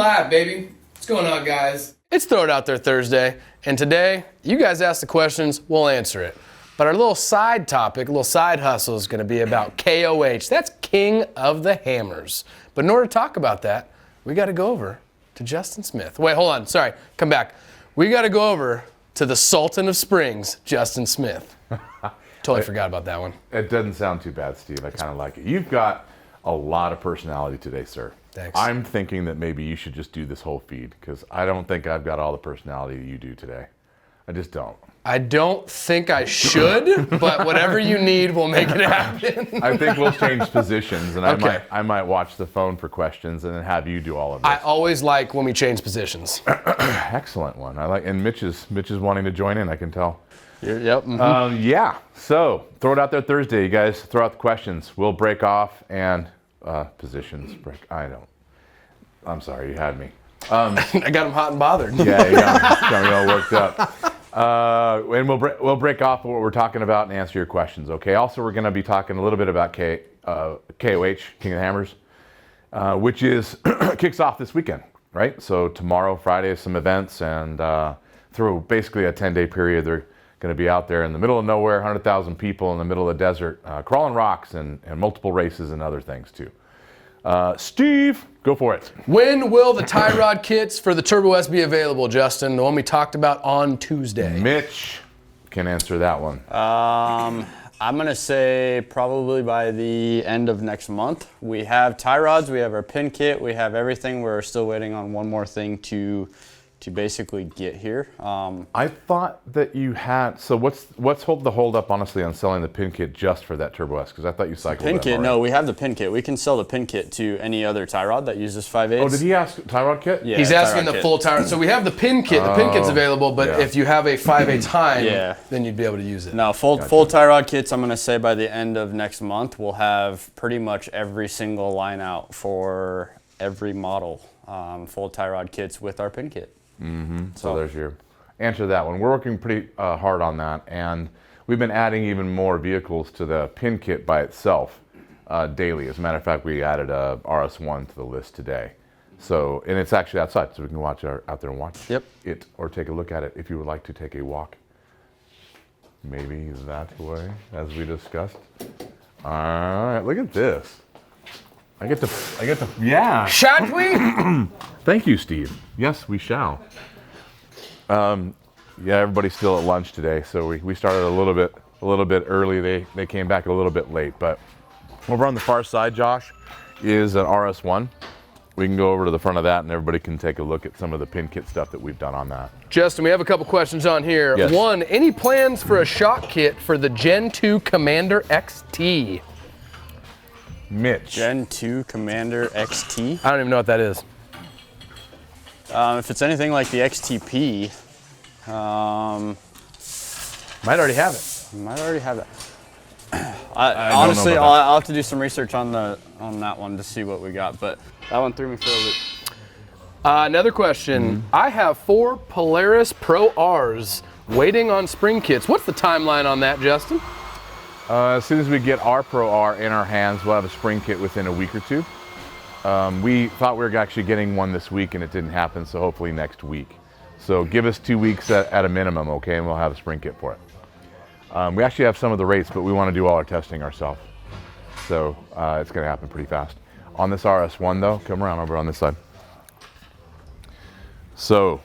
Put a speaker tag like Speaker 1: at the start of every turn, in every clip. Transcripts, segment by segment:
Speaker 1: live, baby. What's going on, guys? It's Throw It Out There Thursday, and today, you guys ask the questions, we'll answer it. But our little side topic, a little side hustle is going to be about KOH. That's King of the Hammers. But in order to talk about that, we got to go over to Justin Smith. Wait, hold on. Sorry. Come back. We got to go over to the Sultan of Springs, Justin Smith. Totally forgot about that one.
Speaker 2: It doesn't sound too bad, Steve. I kind of like it. You've got a lot of personality today, sir.
Speaker 1: Thanks.
Speaker 2: I'm thinking that maybe you should just do this whole feed because I don't think I've got all the personality you do today. I just don't.
Speaker 1: I don't think I should, but whatever you need, we'll make it happen.
Speaker 2: I think we'll change positions, and
Speaker 1: Okay.
Speaker 2: I might watch the phone for questions and then have you do all of this.
Speaker 1: I always like when we change positions.
Speaker 2: Excellent one. I like, and Mitch is wanting to join in. I can tell.
Speaker 1: Yep. Mm-hmm.
Speaker 2: Yeah. So throw it out there Thursday, you guys. Throw out the questions. We'll break off and positions break. I'm sorry, you had me.
Speaker 1: I got him hot and bothered.
Speaker 2: Yeah, you got me all worked up. And we'll break off what we're talking about and answer your questions. Okay. Also, we're going to be talking a little bit about KOH, King of the Hammers, which kicks off this weekend, right? So tomorrow, Friday, some events, and through basically a 10-day period, they're going to be out there in the middle of nowhere, 100,000 people in the middle of the desert, crawling rocks and multiple races and other things too. Steve, go for it.
Speaker 1: When will the tie rod kits for the Turbo S be available, Justin? The one we talked about on Tuesday.
Speaker 2: Mitch can answer that one.
Speaker 3: I'm going to say probably by the end of next month. We have tie rods, we have our pin kit, we have everything. We're still waiting on one more thing to basically get here.
Speaker 2: I thought that you had. So what's the hold up, honestly, on selling the pin kit just for that Turbo S? Because I thought you cycled
Speaker 3: Pin
Speaker 2: that
Speaker 3: kit?
Speaker 2: already.
Speaker 3: No, we have the pin kit. We can sell the pin kit to any other tie rod that uses 5/8.
Speaker 2: Oh, did he ask tie rod kit?
Speaker 3: Yeah,
Speaker 1: He's
Speaker 3: tie
Speaker 1: asking
Speaker 3: rod
Speaker 1: the
Speaker 3: kit.
Speaker 1: full tie rod. So we have the pin kit. The pin kit's available, but
Speaker 2: yeah.
Speaker 1: if you have a 5/8 time,
Speaker 3: Yeah.
Speaker 1: then you'd be able to use it.
Speaker 3: No, full tie rod kits, I'm going to say by the end of next month, we'll have pretty much every single line out for every model, full tie rod kits with our pin kit.
Speaker 2: Mm-hmm. So there's your answer to that one. We're working pretty hard on that, and we've been adding even more vehicles to the pin kit by itself daily. As a matter of fact, we added a RS1 to the list today. So, and it's actually outside, so we can watch out there and watch it or take a look at it if you would like to take a walk. Maybe that way, as we discussed. All right, look at this. I get to, yeah.
Speaker 1: Shall we?
Speaker 2: Thank you, Steve. Yes, we shall. Yeah, everybody's still at lunch today, so we started a little bit early. They came back a little bit late, but over on the far side, Josh, is an RS1. We can go over to the front of that, and everybody can take a look at some of the pin kit stuff that we've done on that.
Speaker 1: Justin, we have a couple questions on here.
Speaker 2: Yes.
Speaker 1: One, any plans for a shock kit for the Gen 2 Commander XT?
Speaker 2: Mitch.
Speaker 3: Gen 2 Commander XT.
Speaker 1: I don't even know what that is.
Speaker 3: If it's anything like the XTP,
Speaker 1: Might already have it.
Speaker 3: might already have that.
Speaker 2: I
Speaker 3: Honestly,
Speaker 2: don't know about that.
Speaker 3: I'll have to do some research on that one to see what we got, but that one threw me for a loop.
Speaker 1: Another question. I have 4 Polaris Pro Rs waiting on spring kits. What's the timeline on that, Justin?
Speaker 2: As soon as we get our Pro R in our hands, we'll have a spring kit within a week or two. We thought we were actually getting one this week, and it didn't happen, so hopefully next week. So give us 2 weeks at a minimum, okay, and we'll have a spring kit for it. We actually have some of the rates, but we want to do all our testing ourselves. So it's going to happen pretty fast. On this RS1, though, come around over on this side. So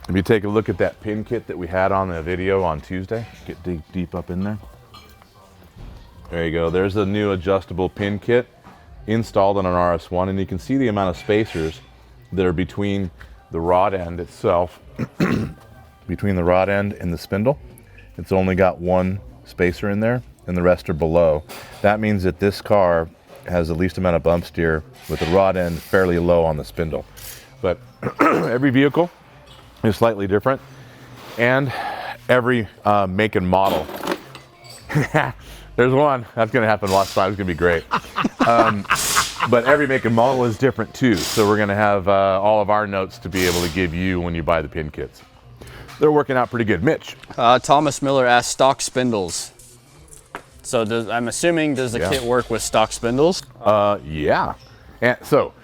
Speaker 2: if you take a look at that pin kit that we had on the video on Tuesday, get deep up in there. There you go. There's the new adjustable pin kit installed on an RS1, and you can see the amount of spacers that are between the rod end itself, between the rod end and the spindle. It's only got one spacer in there, and the rest are below. That means that this car has the least amount of bump steer with the rod end fairly low on the spindle. But every vehicle is slightly different, and every make and model. There's one, that's gonna happen last time, it's gonna be great. But every make and model is different too. So we're gonna have all of our notes to be able to give you when you buy the pin kits. They're working out pretty good. Mitch.
Speaker 3: Thomas Miller asked stock spindles. So I'm assuming, does the kit work with stock spindles?
Speaker 2: Yeah. And so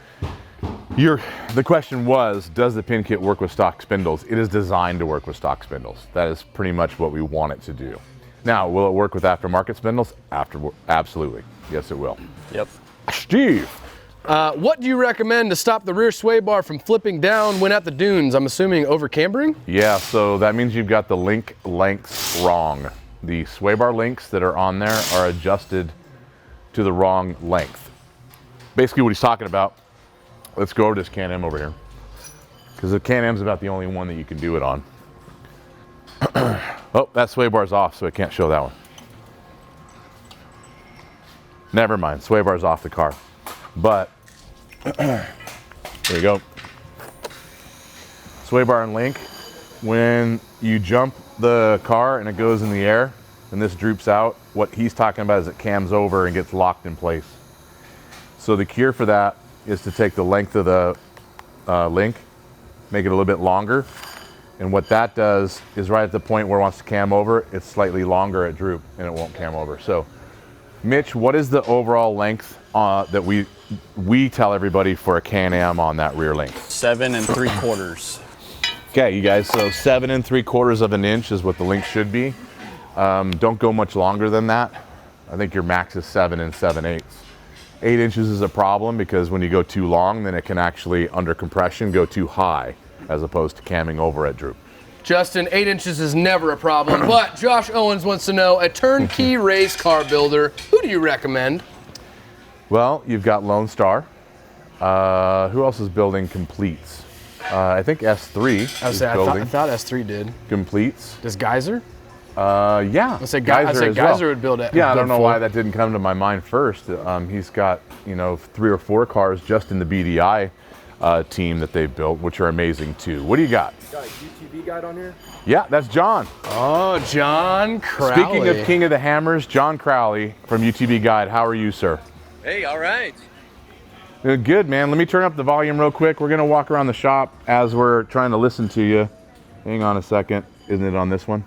Speaker 2: The question was, does the pin kit work with stock spindles? It is designed to work with stock spindles. That is pretty much what we want it to do. Now, will it work with aftermarket spindles? Absolutely. Yes, it will.
Speaker 3: Yep.
Speaker 2: Steve.
Speaker 1: What do you recommend to stop the rear sway bar from flipping down when at the dunes? I'm assuming over cambering?
Speaker 2: Yeah, so that means you've got the link lengths wrong. The sway bar links that are on there are adjusted to the wrong length. Basically what he's talking about, let's go over this Can-Am over here, because the Can-Am's about the only one that you can do it on. Oh, that sway bar's off, so I can't show that one. Never mind, sway bar's off the car. But, there you go. Sway bar and link, when you jump the car and it goes in the air, and this droops out, what he's talking about is it cams over and gets locked in place. So the cure for that is to take the length of the link, make it a little bit longer, and what that does is right at the point where it wants to cam over, it's slightly longer at droop and it won't cam over. So Mitch, what is the overall length that we tell everybody for a Can-Am on that rear link?
Speaker 3: 7 3/4.
Speaker 2: Okay, you guys, so 7 3/4 of an inch is what the link should be. Don't go much longer than that. I think your max is 7 7/8. 8 inches is a problem because when you go too long, then it can actually, under compression, go too high as opposed to camming over at droop.
Speaker 1: Justin, 8 inches is never a problem, but Josh Owens wants to know, a turnkey race car builder, who do you recommend?
Speaker 2: Well, you've got Lone Star. Who else is building completes? I think S3 is building
Speaker 1: I thought S3 did.
Speaker 2: completes.
Speaker 1: Does Geyser?
Speaker 2: Yeah.
Speaker 1: I said Geyser would build it.
Speaker 2: Yeah, I don't know why that didn't come to my mind first. He's got, 3 or 4 cars just in the BDI team that they've built, which are amazing too. What do you got?
Speaker 4: Got a UTV guide on here?
Speaker 2: Yeah, that's John.
Speaker 1: Oh, John Crowley.
Speaker 2: Speaking of King of the Hammers, John Crowley from UTV Guide. How are you, sir?
Speaker 4: Hey, all right.
Speaker 2: Good, man. Let me turn up the volume real quick. We're going to walk around the shop as we're trying to listen to you. Hang on a second. Isn't it on this one?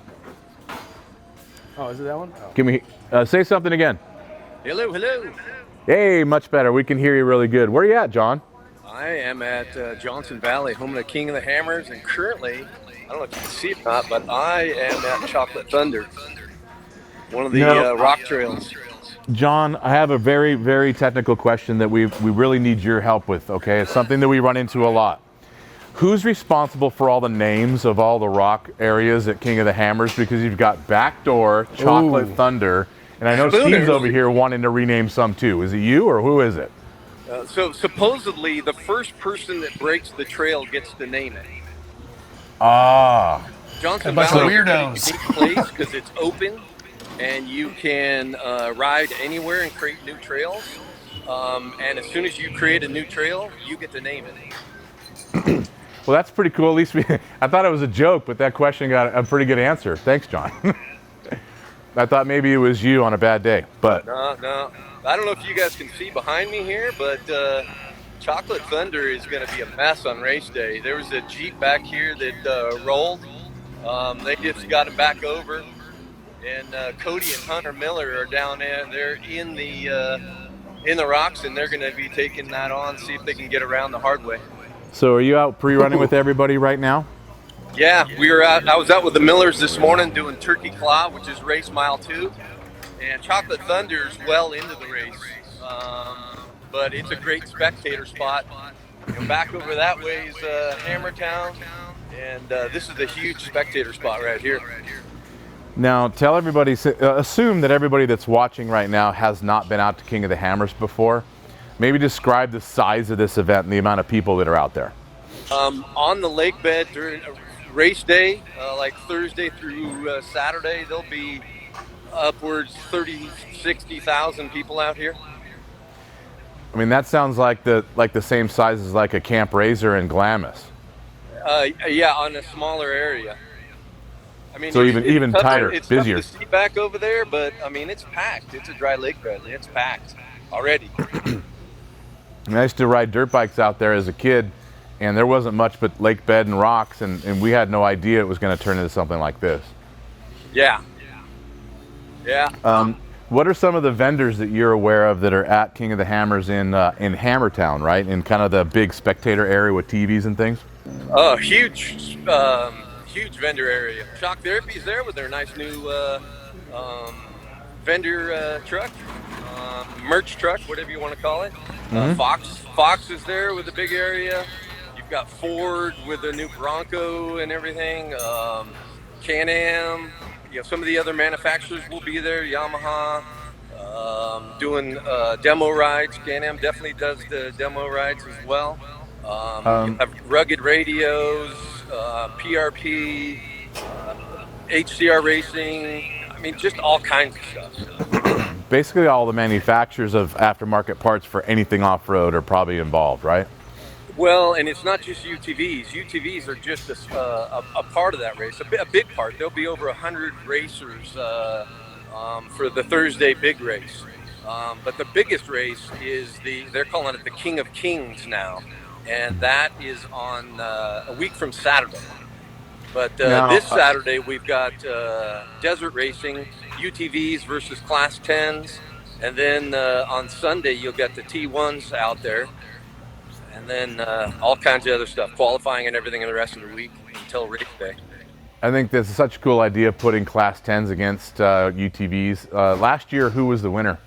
Speaker 1: Oh, is it that one? Oh.
Speaker 2: Give me, say something again.
Speaker 4: Hello, hello.
Speaker 2: Hey, much better. We can hear you really good. Where are you at, John?
Speaker 4: I am at Johnson Valley, home of the King of the Hammers, and currently, I don't know if you can see it or not, but I am at Chocolate Thunder, one of the rock trails.
Speaker 2: John, I have a very, very technical question that we really need your help with, okay? It's something that we run into a lot. Who's responsible for all the names of all the rock areas at King of the Hammers? Because you've got Backdoor, Chocolate Thunder, and I know Steve's over here wanting to rename some too. Is it you or who is it?
Speaker 4: So supposedly, the first person that breaks the trail gets to name it.
Speaker 2: Ah.
Speaker 4: Johnson
Speaker 1: bunch of
Speaker 4: Valley is a
Speaker 1: weirdos.
Speaker 4: unique place because it's open, and you can ride anywhere and create new trails. And as soon as you create a new trail, you get to name it.
Speaker 2: Well, that's pretty cool. At least I thought it was a joke, but that question got a pretty good answer. Thanks, John. I thought maybe it was you on a bad day, but
Speaker 4: No. I don't know if you guys can see behind me here, but Chocolate Thunder is going to be a mess on race day. There was a Jeep back here that rolled. They just got him back over, and Cody and Hunter Miller are down there. They're in the rocks, and they're going to be taking that on, see if they can get around the hard way.
Speaker 2: So are you out pre-running with everybody right now?
Speaker 4: Yeah, we were out. I was out with the Millers this morning doing Turkey Claw, which is race mile 2, and Chocolate Thunder's well into the race. But it's a great spectator spot. Back over that way is Hammertown, and this is a huge spectator spot right here.
Speaker 2: Now, tell everybody, assume that everybody that's watching right now has not been out to King of the Hammers before. Maybe describe the size of this event and the amount of people that are out there.
Speaker 4: On the lake bed during race day, like Thursday through Saturday, there'll be upwards 60,000 people out here.
Speaker 2: I mean, that sounds like the same size as like a Camp Razor in Glamis.
Speaker 4: Yeah, on a smaller area. I mean,
Speaker 2: so even tighter,
Speaker 4: it's
Speaker 2: busier.
Speaker 4: Tough to see back over there, but I mean, it's packed. It's a dry lake bed. It's packed already.
Speaker 2: I used to ride dirt bikes out there as a kid, and there wasn't much but lake bed and rocks, and we had no idea it was going to turn into something like this.
Speaker 4: Yeah.
Speaker 2: What are some of the vendors that you're aware of that are at King of the Hammers in Hammertown, right? In kind of the big spectator area with TVs and things?
Speaker 4: Oh, huge vendor area. Shock Therapy's there with their nice new vendor truck, merch truck, whatever you want to call it. Fox is there with a big area. You've got Ford with the new Bronco and everything. Can-Am. Some of the other manufacturers will be there. Yamaha, doing demo rides. Can-Am definitely does the demo rides as well. You have rugged radios, PRP, HCR Racing. I mean, just all kinds of stuff.
Speaker 2: Basically, all the manufacturers of aftermarket parts for anything off-road are probably involved, right?
Speaker 4: Well, and it's not just UTVs. UTVs are just a part of that race, a big part. There'll be over 100 racers for the Thursday big race. But the biggest race is they're calling it the King of Kings now. And that is on a week from Saturday. But this Saturday, we've got desert racing, UTVs versus Class 10s. And then on Sunday, you'll get the T1s out there. And then all kinds of other stuff, qualifying and everything in the rest of the week until race day.
Speaker 2: I think this is such a cool idea, putting Class 10s against UTVs. Last year, who was the winner?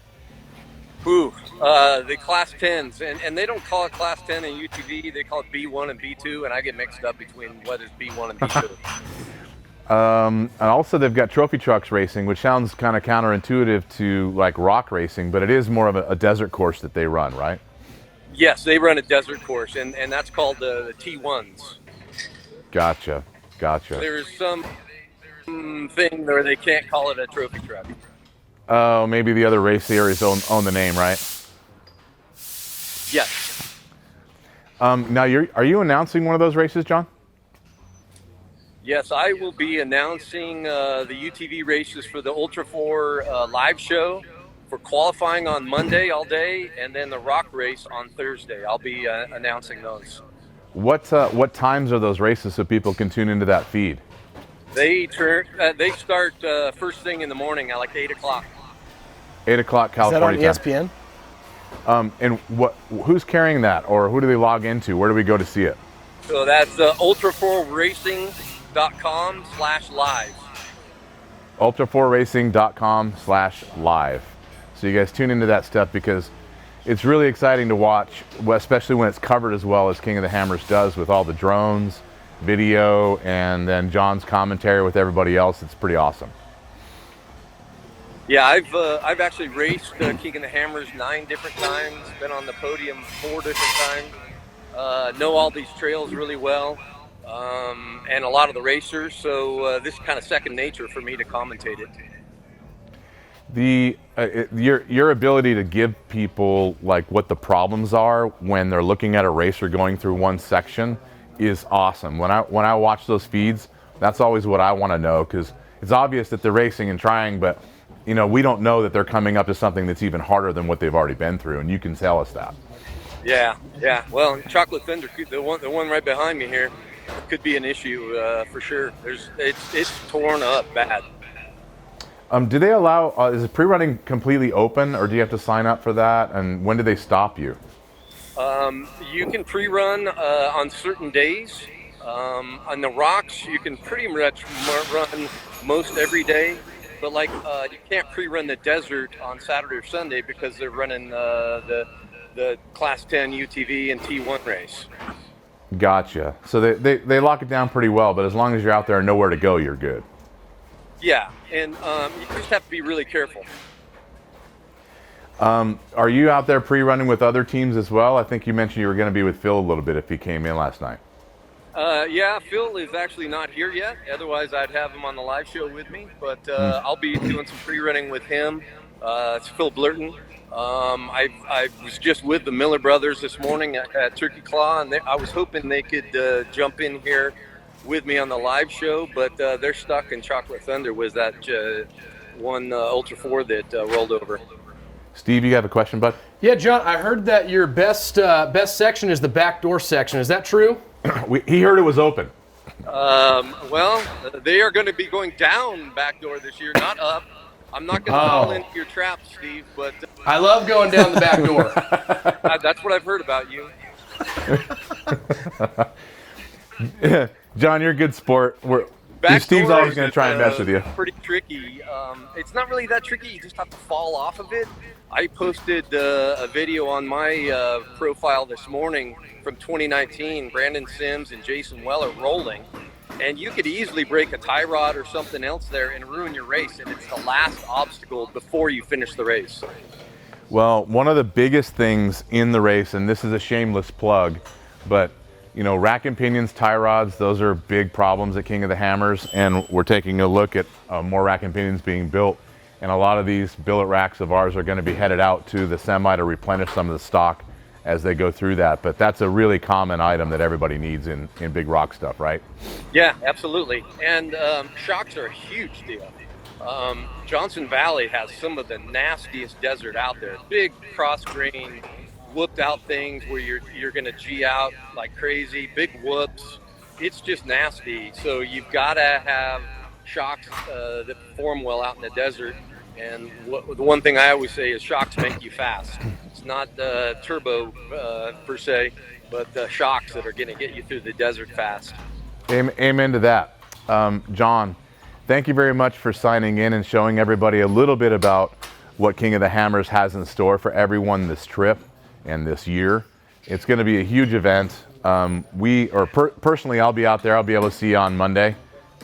Speaker 4: The Class 10s. And they don't call it Class 10 and UTV. They call it B1 and B2, and I get mixed up between what is B1 and B2.
Speaker 2: And also, they've got trophy trucks racing, which sounds kind of counterintuitive to like rock racing, but it is more of a desert course that they run, right?
Speaker 4: Yes, they run a desert course, and that's called the T1s.
Speaker 2: Gotcha.
Speaker 4: There's some thing where they can't call it a trophy truck.
Speaker 2: Oh, maybe the other race series own the name, right?
Speaker 4: Yes.
Speaker 2: Now, are you announcing one of those races, John?
Speaker 4: Yes, I will be announcing the UTV races for the Ultra 4 live show for qualifying on Monday all day, and then the rock race on Thursday. I'll be announcing those.
Speaker 2: What times are those races so people can tune into that feed?
Speaker 4: They start first thing in the morning at like 8 o'clock.
Speaker 2: 8 o'clock California
Speaker 1: Is that on ESPN?
Speaker 2: And who's carrying that, or who do they log into? Where do we go to see it?
Speaker 4: So that's ultra4racing.com/live.
Speaker 2: ultra4racing.com/live. So you guys tune into that stuff because it's really exciting to watch, especially when it's covered as well as King of the Hammers does with all the drones, video, and then John's commentary with everybody else. It's pretty awesome.
Speaker 4: Yeah, I've actually raced King of the Hammers 9 different times, been on the podium 4 different times, know all these trails really well, and a lot of the racers, so this is kind of second nature for me to commentate it.
Speaker 2: Your ability to give people like what the problems are when they're looking at a racer going through one section is awesome. When I watch those feeds, that's always what I want to know, because it's obvious that they're racing and trying, but we don't know that they're coming up to something that's even harder than what they've already been through, and you can tell us that.
Speaker 4: Yeah. Well, Chocolate Thunder, the one right behind me here, could be an issue for sure. It's torn up bad.
Speaker 2: Do they allow? Is pre-running completely open, or do you have to sign up for that? And when do they stop you?
Speaker 4: You can pre-run on certain days. On the rocks, you can pretty much run most every day. But you can't pre-run the desert on Saturday or Sunday because they're running the Class 10 UTV and T1 race.
Speaker 2: Gotcha. So they lock it down pretty well, but as long as you're out there and know where to go, you're good.
Speaker 4: Yeah, and you just have to be really careful.
Speaker 2: Are you out there pre-running with other teams as well? I think you mentioned you were going to be with Phil a little bit if he came in last night.
Speaker 4: Yeah, Phil is actually not here yet. Otherwise, I'd have him on the live show with me. But I'll be doing some pre-running with him. It's Phil Blurton. I was just with the Miller brothers this morning at Turkey Claw, and I was hoping they could jump in here with me on the live show, but they're stuck in Chocolate Thunder with that one Ultra 4 that rolled over.
Speaker 2: Steve, you have a question, bud?
Speaker 1: Yeah, John, I heard that your best section is the backdoor section. Is that true?
Speaker 2: He heard it was open.
Speaker 4: Well, they are going to be going down backdoor this year, not up. I'm not going to fall into your trap, Steve, but
Speaker 1: I love going down the back door.
Speaker 4: that's what I've heard about you.
Speaker 2: John, you're a good sport. Steve's always going to try and mess with you.
Speaker 4: Pretty tricky. It's not really that tricky. You just have to fall off of it. I posted a video on my profile this morning from 2019, Brandon Sims and Jason Weller rolling. And you could easily break a tie rod or something else there and ruin your race. And it's the last obstacle before you finish the race.
Speaker 2: Well, one of the biggest things in the race, and this is a shameless plug, but you know, rack and pinions, tie rods, those are big problems at King of the Hammers. And we're taking a look at more rack and pinions being built. And a lot of these billet racks of ours are going to be headed out to the semi to replenish some of the stock as they go through that. But that's a really common item that everybody needs in big rock stuff, right?
Speaker 4: Yeah, absolutely. And shocks are a huge deal. Johnson Valley has some of the nastiest desert out there. Big cross-grain, whooped out things where you're going to G out like crazy, big whoops. It's just nasty. So you've got to have shocks that perform well out in the desert. And the one thing I always say is shocks make you fast. It's not turbo per se, but shocks that are going to get you through the desert fast.
Speaker 2: Amen to that. John, thank you very much for signing in and showing everybody a little bit about what King of the Hammers has in store for everyone this trip and this year. It's going to be a huge event. Personally, I'll be out there. I'll be able to see you on Monday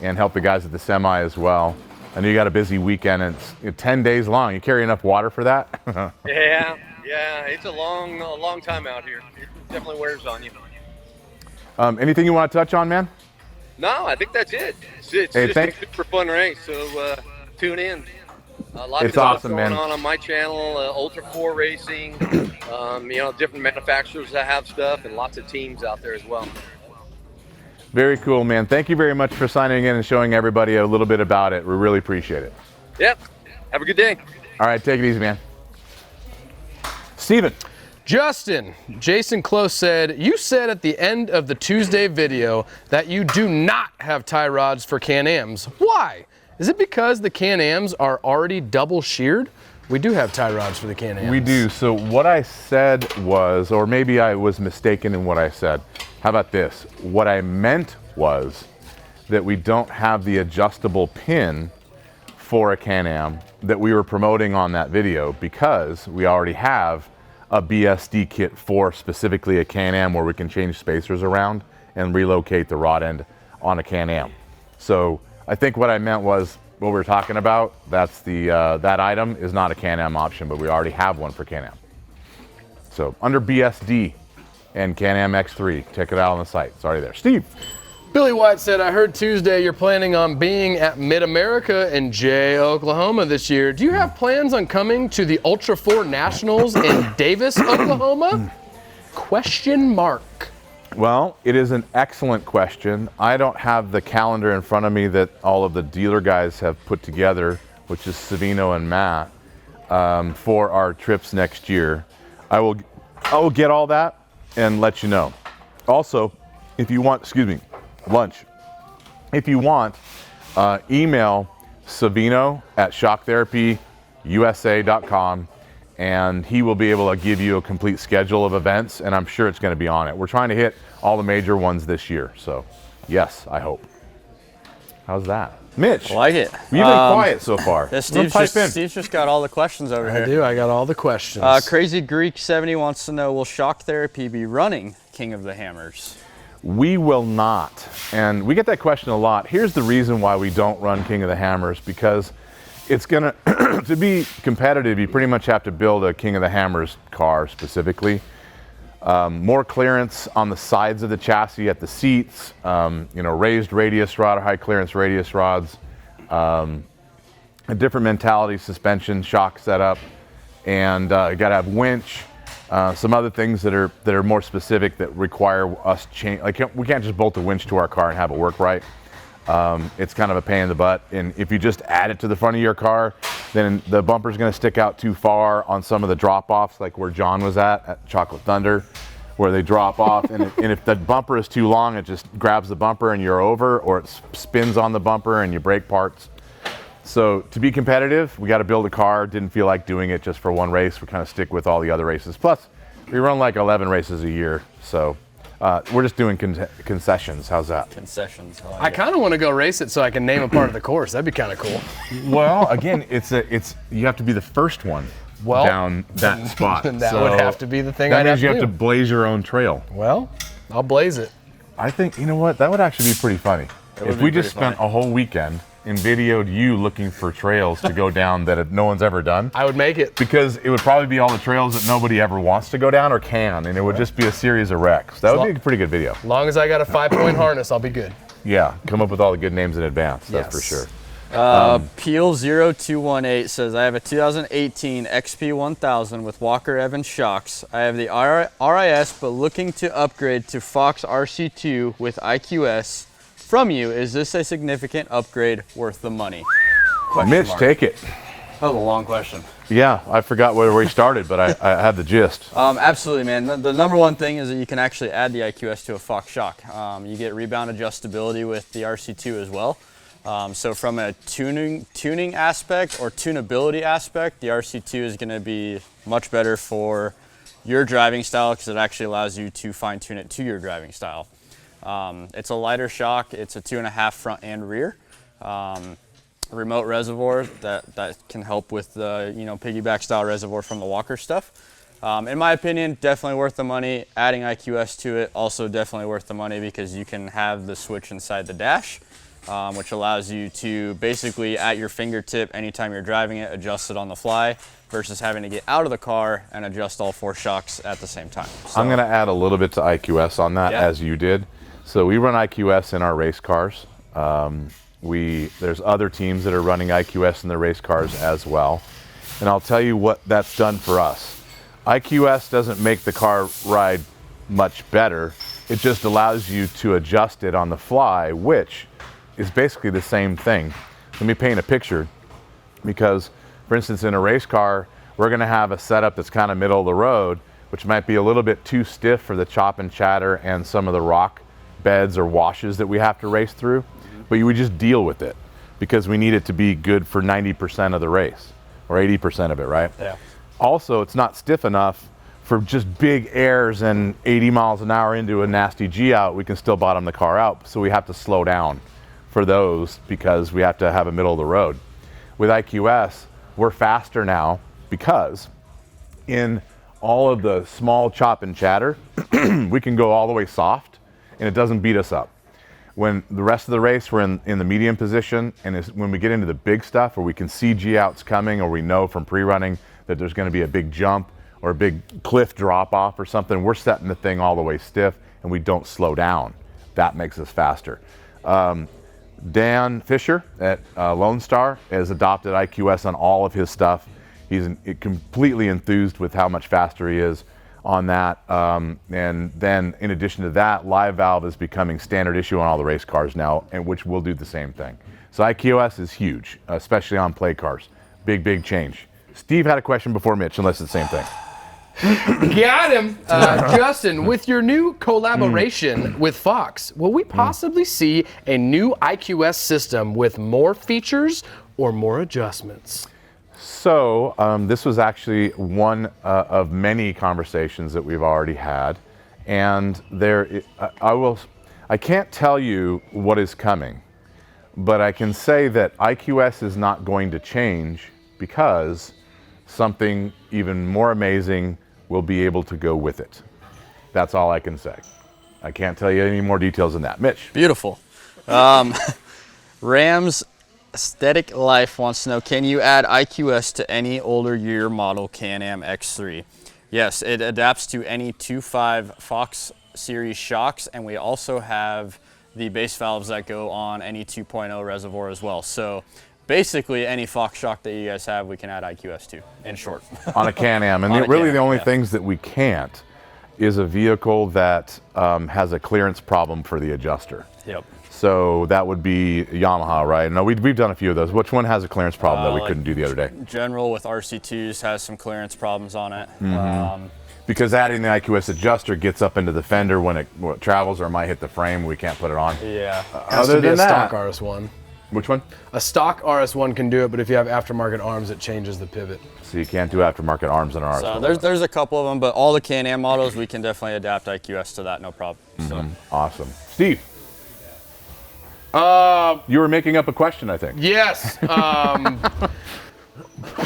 Speaker 2: and help the guys at the semi as well. I know you got a busy weekend, and it's 10 days long. You carry enough water for that?
Speaker 4: Yeah, it's a long time out here. It definitely wears on you.
Speaker 2: Anything you want to touch on, man?
Speaker 4: No, I think that's it. It's just a super fun race, so tune in. Lots of stuff
Speaker 2: awesome,
Speaker 4: going
Speaker 2: man.
Speaker 4: on my channel, Ultra 4 Racing, different manufacturers that have stuff, and lots of teams out there as well.
Speaker 2: Very cool, man. Thank you very much for signing in and showing everybody a little bit about it. We really appreciate it.
Speaker 4: Yep. Have a good day.
Speaker 2: All right, take it easy, man. Steven.
Speaker 1: Justin, Jason Close said, you said at the end of the Tuesday video that you do not have tie rods for Can-Ams. Why? Is it because the Can-Ams are already double sheared? We do have tie rods for the Can-Ams.
Speaker 2: We do. So what I said was, or maybe I was mistaken in what I said. How about this? What I meant was that we don't have the adjustable pin for a Can-Am that we were promoting on that video because we already have a BSD kit for specifically a Can-Am where we can change spacers around and relocate the rod end on a Can-Am. So I think what I meant was what we were talking about, that's that item is not a Can-Am option, but we already have one for Can-Am. So under BSD and Can-Am X3, check it out on the site. It's already there. Steve.
Speaker 1: Billy White said, I heard Tuesday you're planning on being at Mid-America in Jay, Oklahoma this year. Do you have plans on coming to the Ultra 4 Nationals in Davis, Oklahoma? Question mark.
Speaker 2: Well, it is an excellent question. I don't have the calendar in front of me that all of the dealer guys have put together, which is Savino and Matt, for our trips next year. I will get all that and let you know. Also, if you want, lunch. If you want, email Savino at shocktherapyusa.com and he will be able to give you a complete schedule of events, and I'm sure it's going to be on it. We're trying to hit all the major ones this year, so yes, I hope. How's that? Mitch.
Speaker 3: I like it.
Speaker 2: You've been quiet so far.
Speaker 3: Yeah, Steve's just got all the questions over here.
Speaker 1: I do. I got all the questions.
Speaker 3: Crazy Greek 70 wants to know, will Shock Therapy be running King of the Hammers?
Speaker 2: We will not. And we get that question a lot. Here's the reason why we don't run King of the Hammers, because it's going to be competitive, you pretty much have to build a King of the Hammers car specifically. More clearance on the sides of the chassis at the seats, raised radius rod or high clearance radius rods, a different mentality, suspension, shock setup, and you got to have winch. Some other things that are more specific that require us change. Like we can't just bolt the winch to our car and have it work right. It's kind of a pain in the butt. And if you just add it to the front of your car, then the bumper's going to stick out too far on some of the drop-offs, like where John was at Chocolate Thunder, where they drop off. And if the bumper is too long, it just grabs the bumper and you're over, or it spins on the bumper and you break parts. So to be competitive, we got to build a car. Didn't feel like doing it just for one race. We kind of stick with all the other races. Plus, we run like 11 races a year. So we're just doing concessions. How's that?
Speaker 3: Concessions.
Speaker 1: I kind of want to go race it so I can name a part of the course. That'd be kind of cool.
Speaker 2: Well, again, you have to be the first one down that spot.
Speaker 1: That would have to be the thing.
Speaker 2: That means you have to blaze your own trail.
Speaker 1: Well, I'll blaze it.
Speaker 2: I think, you know what, that would actually be pretty funny. If we just spent a whole weekend and videoed you looking for trails to go down that no one's ever done.
Speaker 1: I would make it.
Speaker 2: Because it would probably be all the trails that nobody ever wants to go down or can, and it would just be a series of wrecks. That would be a pretty good video.
Speaker 1: As long as I got a 5-point harness, I'll be good.
Speaker 2: Yeah, come up with all the good names in advance, that's for sure.
Speaker 3: Peel0218 says, I have a 2018 XP1000 with Walker Evans shocks. I have the RIS, but looking to upgrade to Fox RC2 with IQS. From you, is this a significant upgrade worth the money?
Speaker 2: Mitch, take it.
Speaker 3: That was a long question.
Speaker 2: Yeah, I forgot where we started, but I had the gist.
Speaker 3: Absolutely, man. The number one thing is that you can actually add the IQS to a Fox shock. You get rebound adjustability with the RC2 as well. So from a tuning aspect or tunability aspect, the RC2 is going to be much better for your driving style because it actually allows you to fine tune it to your driving style. It's a lighter shock. It's a 2.5 front and rear. Remote reservoir that can help with the piggyback style reservoir from the Walker stuff. In my opinion, definitely worth the money. Adding IQS to it also definitely worth the money because you can have the switch inside the dash, which allows you to basically at your fingertip anytime you're driving it, adjust it on the fly versus having to get out of the car and adjust all 4 shocks at the same time. So,
Speaker 2: I'm going to add a little bit to IQS on that as you did. So we run IQS in our race cars. There's other teams that are running IQS in their race cars as well. And I'll tell you what that's done for us. IQS doesn't make the car ride much better. It just allows you to adjust it on the fly, which is basically the same thing. Let me paint a picture because, for instance, in a race car, we're going to have a setup that's kind of middle of the road, which might be a little bit too stiff for the chop and chatter and some of the rock beds or washes that we have to race through, but we just deal with it because we need it to be good for 90% of the race or 80% of it, right?
Speaker 3: Yeah.
Speaker 2: Also, it's not stiff enough for just big airs and 80 miles an hour into a nasty G out, we can still bottom the car out. So we have to slow down for those because we have to have a middle of the road. With IQS, we're faster now because in all of the small chop and chatter, we can go all the way soft and it doesn't beat us up. When the rest of the race, we're in the medium position, and when we get into the big stuff where we can see G-outs coming or we know from pre-running that there's going to be a big jump or a big cliff drop-off or something, we're setting the thing all the way stiff and we don't slow down. That makes us faster. Dan Fisher at Lone Star has adopted IQS on all of his stuff. He's completely enthused with how much faster he is on that, and then in addition to that, live valve is becoming standard issue on all the race cars now, and which will do the same thing. So IQS is huge, especially on play cars. Big change. Steve had a question before Mitch, unless it's the same thing.
Speaker 1: Got him. Justin, with your new collaboration with Fox, will we possibly see a new IQS system with more features or more adjustments?
Speaker 2: So this was actually one of many conversations that we've already had, and I can't tell you what is coming, but I can say that IQS is not going to change because something even more amazing will be able to go with it. That's all I can say. I can't tell you any more details than that. Mitch.
Speaker 3: Beautiful. Rams Aesthetic Life wants to know, can you add IQS to any older year model Can-Am X3? Yes, it adapts to any 2.5 Fox series shocks, and we also have the base valves that go on any 2.0 reservoir as well. So basically any Fox shock that you guys have, we can add IQS to, in short.
Speaker 2: On a Can-Am. And the only things that we can't is a vehicle that has a clearance problem for the adjuster.
Speaker 3: Yep.
Speaker 2: So that would be Yamaha, right? No, we've done a few of those. Which one has a clearance problem that we couldn't do the other day?
Speaker 3: General with RC2s has some clearance problems on it.
Speaker 2: Because adding the IQS adjuster gets up into the fender when it travels or might hit the frame, we can't put it on.
Speaker 3: Yeah.
Speaker 1: Other than that, stock RS1.
Speaker 2: Which one?
Speaker 1: A stock RS1 can do it, but if you have aftermarket arms, it changes the pivot.
Speaker 2: So you can't do aftermarket arms on an RS1.
Speaker 3: So there's a couple of them, but all the Can-Am models, we can definitely adapt IQS to that, no problem. So.
Speaker 2: Awesome. Steve. You were making up a question, I think.
Speaker 1: Yes.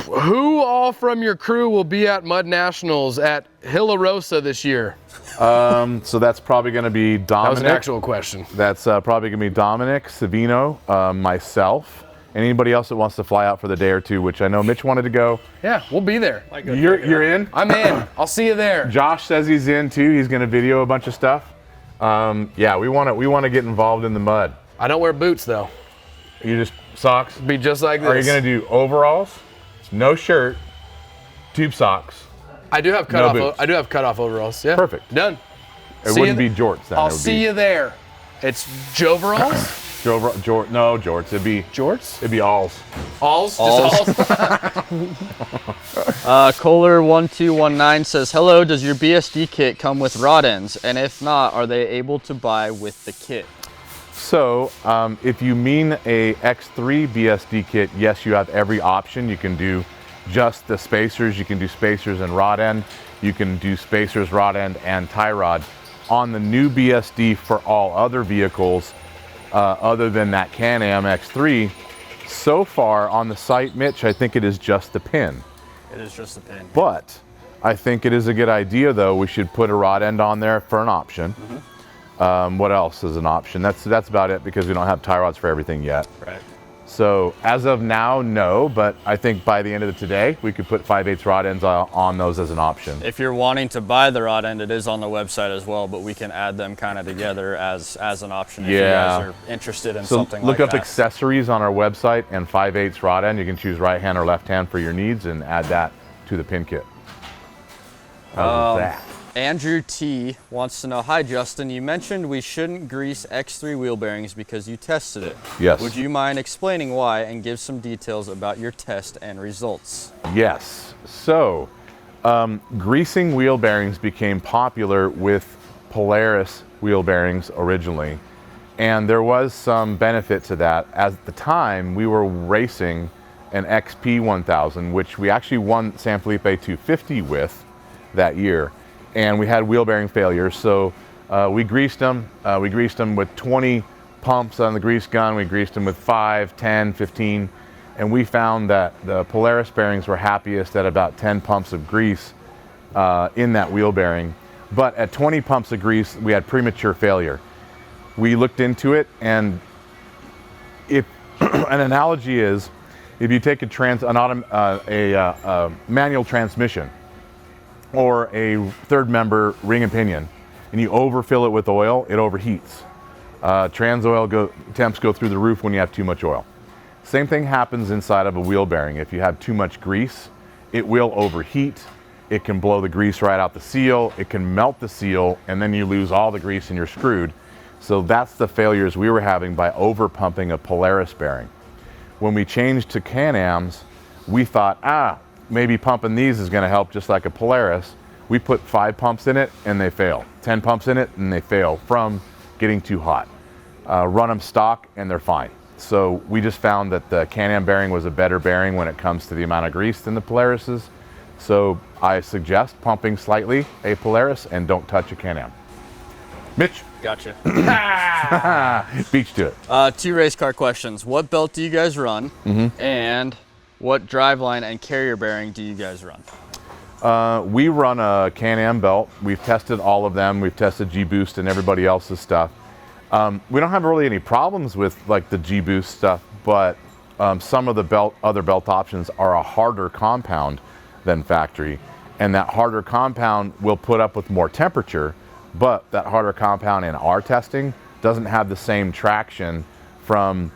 Speaker 1: Who all from your crew will be at Mud Nationals at Hillarosa this year?
Speaker 2: So that's probably going to be Dominic.
Speaker 1: That was an actual question.
Speaker 2: That's probably going to be Dominic, Savino, myself, and anybody else that wants to fly out for the day or two, which I know Mitch wanted to go.
Speaker 1: Yeah, we'll be there.
Speaker 2: You're in?
Speaker 1: I'm in. I'll see you there.
Speaker 2: Josh says he's in too. He's going to video a bunch of stuff. Yeah, we want to get involved in the mud.
Speaker 1: I don't wear boots though.
Speaker 2: You just socks?
Speaker 1: Be just like this.
Speaker 2: Are you going to do overalls? No shirt, tube socks.
Speaker 1: I do have cutoff overalls. Yeah.
Speaker 2: Perfect.
Speaker 1: Done.
Speaker 2: It wouldn't be jorts then.
Speaker 1: I'll see you there. It's Joveralls?
Speaker 2: No, jorts. It'd be
Speaker 1: Jorts?
Speaker 2: It'd be alls.
Speaker 1: Alls?
Speaker 3: Alls.
Speaker 1: Just alls?
Speaker 3: Kohler1219 says, hello, does your BSD kit come with rod ends? And if not, are they able to buy with the kit?
Speaker 2: So if you mean a X3 BSD kit, yes, you have every option. You can do just the spacers. You can do spacers and rod end. You can do spacers, rod end, and tie rod. On the new BSD for all other vehicles, other than that Can-Am X3, so far on the site, Mitch, I think it is just the pin.
Speaker 3: It is just the pin.
Speaker 2: But I think it is a good idea, though. We should put a rod end on there for an option. What else is an option? That's about it, because we don't have tie rods for everything yet.
Speaker 3: Right.
Speaker 2: So as of now, no, but I think by the end of today, we could put 5/8 rod ends on those as an option.
Speaker 3: If you're wanting to buy the rod end, it is on the website as well, but we can add them kind of together as an option if you guys are interested in something like that.
Speaker 2: Look up accessories on our website and 5/8 rod end. You can choose right hand or left hand for your needs and add that to the pin kit. How's that?
Speaker 3: Andrew T wants to know, hi Justin, you mentioned we shouldn't grease X3 wheel bearings because you tested it.
Speaker 2: Yes.
Speaker 3: Would you mind explaining why and give some details about your test and results?
Speaker 2: Yes. So greasing wheel bearings became popular with Polaris wheel bearings originally, and there was some benefit to that. At the time, we were racing an XP 1000, which we actually won San Felipe 250 with that year. And we had wheel bearing failures, so we greased them. We greased them with 20 pumps on the grease gun. We greased them with 5, 10, 15, and we found that the Polaris bearings were happiest at about 10 pumps of grease in that wheel bearing. But at 20 pumps of grease, we had premature failure. We looked into it, and if an analogy is, if you take a manual transmission, or a third member ring and pinion, and you overfill it with oil, it overheats. Trans oil temps go through the roof when you have too much oil. Same thing happens inside of a wheel bearing. If you have too much grease, it will overheat. It can blow the grease right out the seal. It can melt the seal, and then you lose all the grease and you're screwed. So that's the failures we were having by over pumping a Polaris bearing. When we changed to Can-Ams, we thought, maybe pumping these is going to help, just like a Polaris. We put 5 pumps in it and they fail. 10 pumps in it and they fail from getting too hot. Run them stock and they're fine. So we just found that the Can-Am bearing was a better bearing when it comes to the amount of grease than the Polarises. So I suggest pumping slightly a Polaris and don't touch a Can-Am. Mitch.
Speaker 3: Gotcha.
Speaker 2: Beach to it.
Speaker 3: 2 race car questions. What belt do you guys run? And what driveline and carrier bearing do you guys run?
Speaker 2: We run a Can-Am belt. We've tested all of them. We've tested G-Boost and everybody else's stuff. We don't have really any problems with like the G-Boost stuff, but some of the other belt options are a harder compound than factory, and that harder compound will put up with more temperature, but that harder compound in our testing doesn't have the same traction from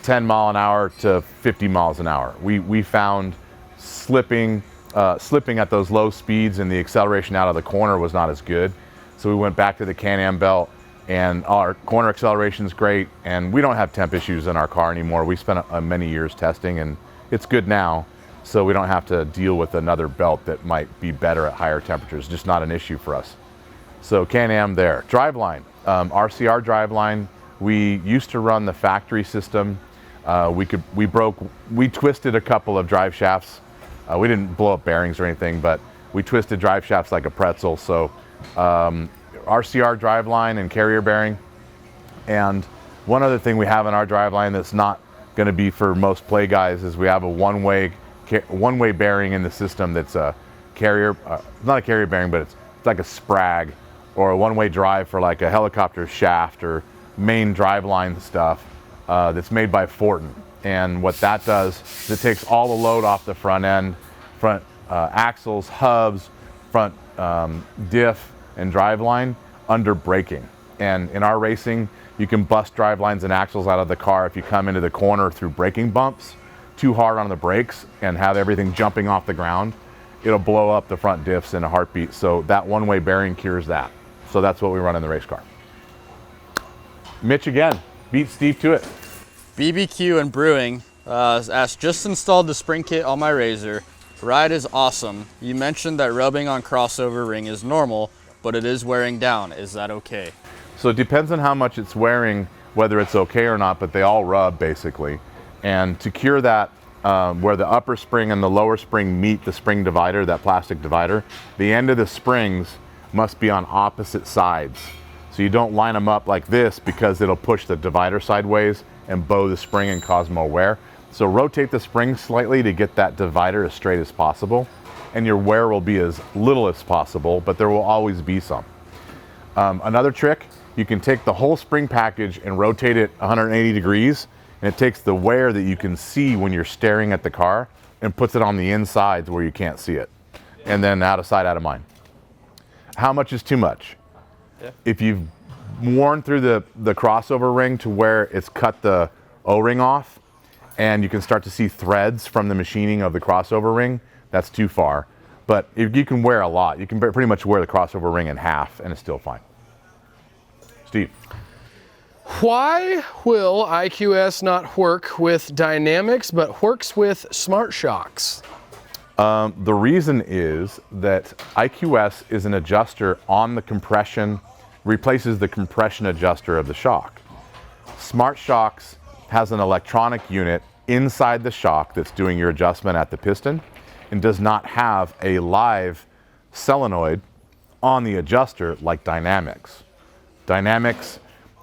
Speaker 2: 10 mile an hour to 50 miles an hour. We found slipping at those low speeds, and the acceleration out of the corner was not as good. So we went back to the Can-Am belt, and our corner acceleration is great, and we don't have temp issues in our car anymore. We spent many years testing, and it's good now, so we don't have to deal with another belt that might be better at higher temperatures. Just not an issue for us. So Can-Am there. Driveline, RCR driveline. We used to run the factory system. We twisted a couple of drive shafts. We didn't blow up bearings or anything, but we twisted drive shafts like a pretzel. So RCR driveline and carrier bearing. And one other thing we have in our driveline that's not going to be for most play guys is we have a one-way bearing in the system that's a carrier, not a carrier bearing, but it's like a sprag or a one-way drive for like a helicopter shaft or main driveline stuff that's made by Fortin. And what that does is it takes all the load off the front end, front axles, hubs, front diff and driveline under braking. And in our racing, you can bust drivelines and axles out of the car if you come into the corner through braking bumps too hard on the brakes and have everything jumping off the ground. It'll blow up the front diffs in a heartbeat. So that one-way bearing cures that. So that's what we run in the race car. Mitch again, beat Steve to it.
Speaker 3: BBQ and Brewing asked, just installed the spring kit on my Razor. Ride is awesome. You mentioned that rubbing on crossover ring is normal, but it is wearing down. Is that okay?
Speaker 2: So it depends on how much it's wearing, whether it's okay or not, but they all rub basically. And to cure that, where the upper spring and the lower spring meet the spring divider, that plastic divider, the end of the springs must be on opposite sides. So you don't line them up like this because it'll push the divider sideways and bow the spring and cause more wear. So rotate the spring slightly to get that divider as straight as possible, and your wear will be as little as possible, but there will always be some. Another trick, you can take the whole spring package and rotate it 180 degrees, and it takes the wear that you can see when you're staring at the car and puts it on the insides where you can't see it. And then out of sight, out of mind. How much is too much? Yeah. If you've worn through the crossover ring to where it's cut the O-ring off, and you can start to see threads from the machining of the crossover ring, that's too far. But if you can wear a lot, you can pretty much wear the crossover ring in half and it's still fine. Steve.
Speaker 1: Why will IQS not work with dynamics but works with smart shocks?
Speaker 2: The reason is that IQS is an adjuster on the compression, replaces the compression adjuster of the shock. Smart Shocks has an electronic unit inside the shock that's doing your adjustment at the piston and does not have a live solenoid on the adjuster like Dynamics. Dynamics,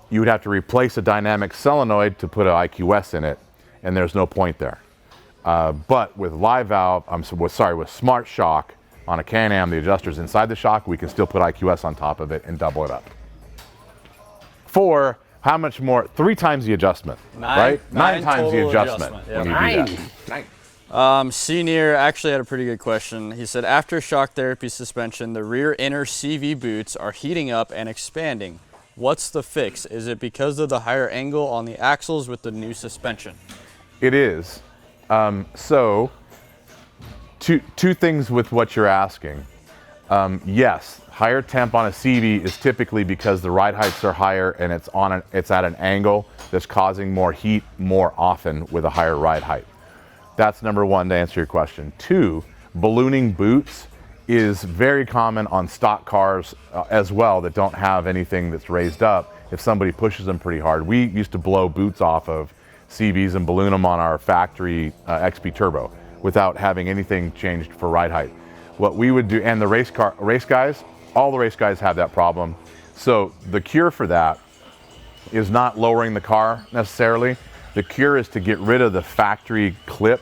Speaker 2: you would have to replace a dynamic solenoid to put an IQS in it, and there's no point there. But with live valve, with Smart Shock on a Can-Am, the adjuster's inside the shock, we can still put IQS on top of it and double it up. For how much more? 3 times the adjustment, right? 9 times the adjustment.
Speaker 3: Yep.
Speaker 2: When you do that.
Speaker 3: Senior actually had a pretty good question. He said, after shock therapy suspension, the rear inner CV boots are heating up and expanding. What's the fix? Is it because of the higher angle on the axles with the new suspension?
Speaker 2: It is. So, two things with what you're asking. Yes, higher temp on a CV is typically because the ride heights are higher and it's at an angle that's causing more heat more often with a higher ride height. That's number one to answer your question. 2, ballooning boots is very common on stock cars as well that don't have anything that's raised up. If somebody pushes them pretty hard, we used to blow boots off of CVs and balloon them on our factory XP Turbo without having anything changed for ride height. What we would do, and the race guys, all the race guys have that problem. So the cure for that is not lowering the car necessarily. The cure is to get rid of the factory clip,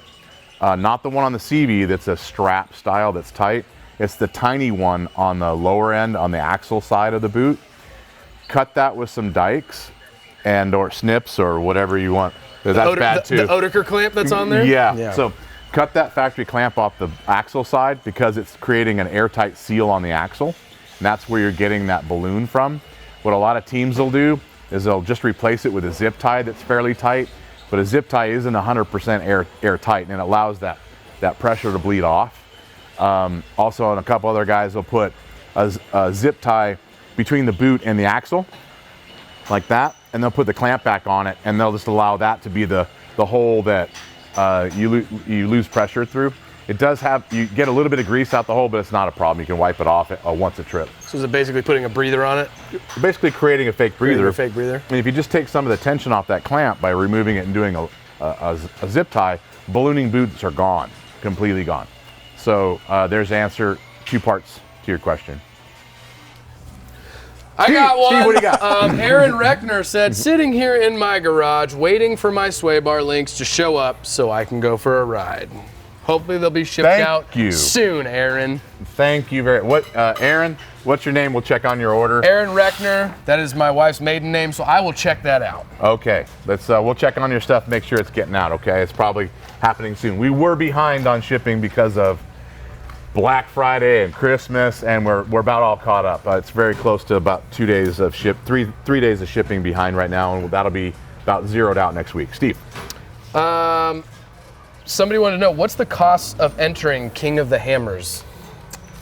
Speaker 2: not the one on the CV that's a strap style that's tight. It's the tiny one on the lower end on the axle side of the boot. Cut that with some dikes or snips or whatever you want. That's bad too.
Speaker 1: The Oetiker clamp that's on there?
Speaker 2: Yeah. So cut that factory clamp off the axle side because it's creating an airtight seal on the axle. And that's where you're getting that balloon from. What a lot of teams will do is they'll just replace it with a zip tie that's fairly tight, but a zip tie isn't 100% airtight, and it allows that pressure to bleed off. Also, and a couple other guys will put a zip tie between the boot and the axle, like that, and they'll put the clamp back on it, and they'll just allow that to be the hole that you lose pressure through. It does you get a little bit of grease out the hole, but it's not a problem. You can wipe it off once a trip.
Speaker 1: So is it basically putting a breather on it?
Speaker 2: Basically creating a fake breather.
Speaker 1: And if you just
Speaker 2: take some of the tension off that clamp by removing it and doing a zip tie, ballooning boots are gone, completely gone. So there's the answer, 2 parts to your question.
Speaker 1: I got one.
Speaker 2: Steve, what do you got?
Speaker 1: Aaron Reckner said, sitting here in my garage waiting for my sway bar links to show up so I can go for a ride. Hopefully they'll be shipped out soon, Aaron.
Speaker 2: Thank you very much. Aaron, what's your name? We'll check on your order.
Speaker 1: Aaron Reckner, that is my wife's maiden name, so I will check that out.
Speaker 2: Okay, we'll check on your stuff, make sure it's getting out, okay? It's probably happening soon. We were behind on shipping because of Black Friday and Christmas, and we're about all caught up. It's very close to about 2 days of three days of shipping behind right now, and that'll be about zeroed out next week. Steve.
Speaker 1: Somebody wanted to know, what's the cost of entering King of the Hammers?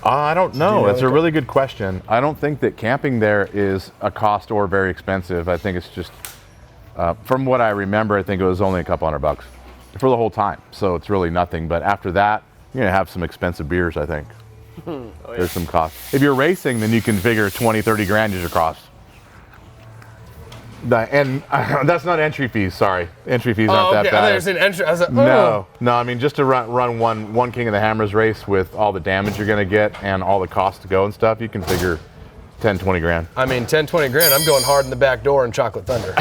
Speaker 2: I don't know. That's a really good question. I don't think that camping there is a cost or very expensive. I think it's just, from what I remember, I think it was only a couple $100 for the whole time. So it's really nothing. But after that, you're going to have some expensive beers, I think. Oh, yeah. There's some cost. If you're racing, then you can figure 20, 30 grand is your cost. And that's not entry fees, sorry. Entry fees aren't that bad.
Speaker 1: There's an entry. I was like,
Speaker 2: No, I mean, just to run one King of the Hammers race with all the damage you're going to get and all the costs to go and stuff, you can figure 10, 20 grand.
Speaker 1: I mean, 10, 20 grand, I'm going hard in the back door in Chocolate Thunder.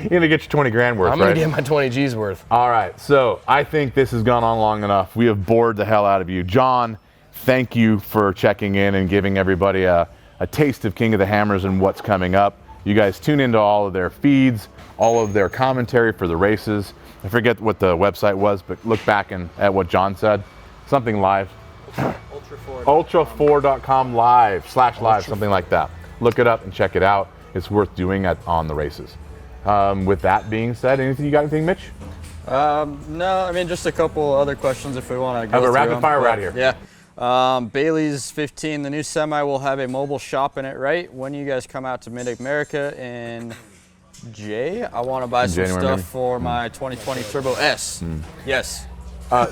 Speaker 2: You're going to get your 20 grand worth,
Speaker 1: I'm going to get my 20 G's worth.
Speaker 2: All right, so I think this has gone on long enough. We have bored the hell out of you. John, thank you for checking in and giving everybody a taste of King of the Hammers and what's coming up. You guys tune into all of their feeds, all of their commentary for the races. I forget what the website was, but look back at what John said. Something live. Ultra4.com live, /live, something like that. Look it up and check it out. It's worth doing on the races. With that being said, anything you got? Anything, Mitch?
Speaker 3: No, I mean, just a couple other questions if we want to go
Speaker 2: have a
Speaker 3: through
Speaker 2: rapid
Speaker 3: them.
Speaker 2: fire right here.
Speaker 3: Yeah. Bailey's 15, the new semi will have a mobile shop in it, right? When you guys come out to Mid-America in I want to buy some stuff for my 2020 Turbo S. Yes.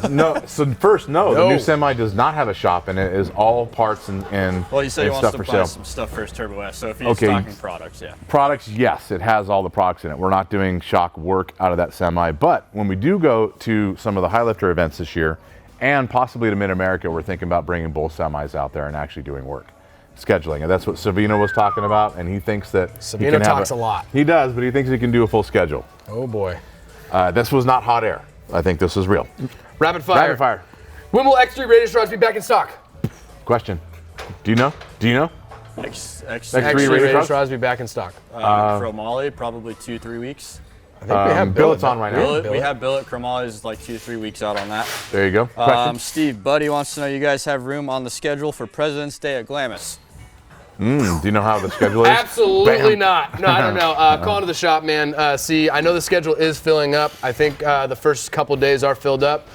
Speaker 2: No, so first, no, the new semi does not have a shop in it. It is all parts and
Speaker 3: well, you said you want
Speaker 2: stuff
Speaker 3: to
Speaker 2: for
Speaker 3: buy
Speaker 2: sale.
Speaker 3: some stuff for his Turbo S, so if he's talking products, yeah.
Speaker 2: Products, yes, it has all the products in it. We're not doing shock work out of that semi, but when we do go to some of the high lifter events this year, and possibly to Mid-America, we're thinking about bringing both semis out there and actually doing work. Scheduling, and that's what Savino was talking about, and he thinks that
Speaker 1: Savino talks a lot.
Speaker 2: He does, but he thinks he can do a full schedule.
Speaker 1: Oh boy.
Speaker 2: This was not hot air. I think this is real.
Speaker 1: Rapid fire.
Speaker 2: Rapid fire.
Speaker 1: When will X3 radius rods be back in stock?
Speaker 2: Question. Do you know?
Speaker 1: X3 radius rods be back in stock.
Speaker 3: Chromoly, probably 2-3 weeks.
Speaker 1: I think we have
Speaker 2: Billet's on right now.
Speaker 3: Billet, we have Billet. Chromoly is like 2-3 weeks out on that.
Speaker 2: There you go.
Speaker 3: Steve, Buddy wants to know, you guys have room on the schedule for President's Day at Glamis?
Speaker 2: Do you know how the schedule is?
Speaker 1: Absolutely not. No, I don't know. Call into the shop, man. See, I know the schedule is filling up. I think the first couple days are filled up.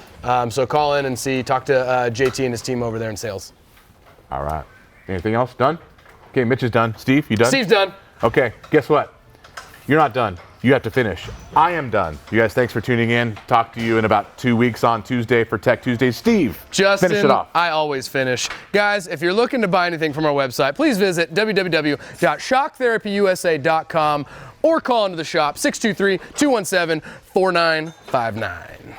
Speaker 1: So call in and see. Talk to JT and his team over there in sales.
Speaker 2: All right. Anything else? Done? Okay, Mitch is done. Steve, you done?
Speaker 1: Steve's done.
Speaker 2: Okay, guess what? You're not done. You have to finish. I am done. You guys, thanks for tuning in. Talk to you in about 2 weeks on Tuesday for Tech Tuesday. Steve,
Speaker 1: Justin,
Speaker 2: finish it off.
Speaker 1: I always finish. Guys, if you're looking to buy anything from our website, please visit www.shocktherapyusa.com or call into the shop 623-217-4959.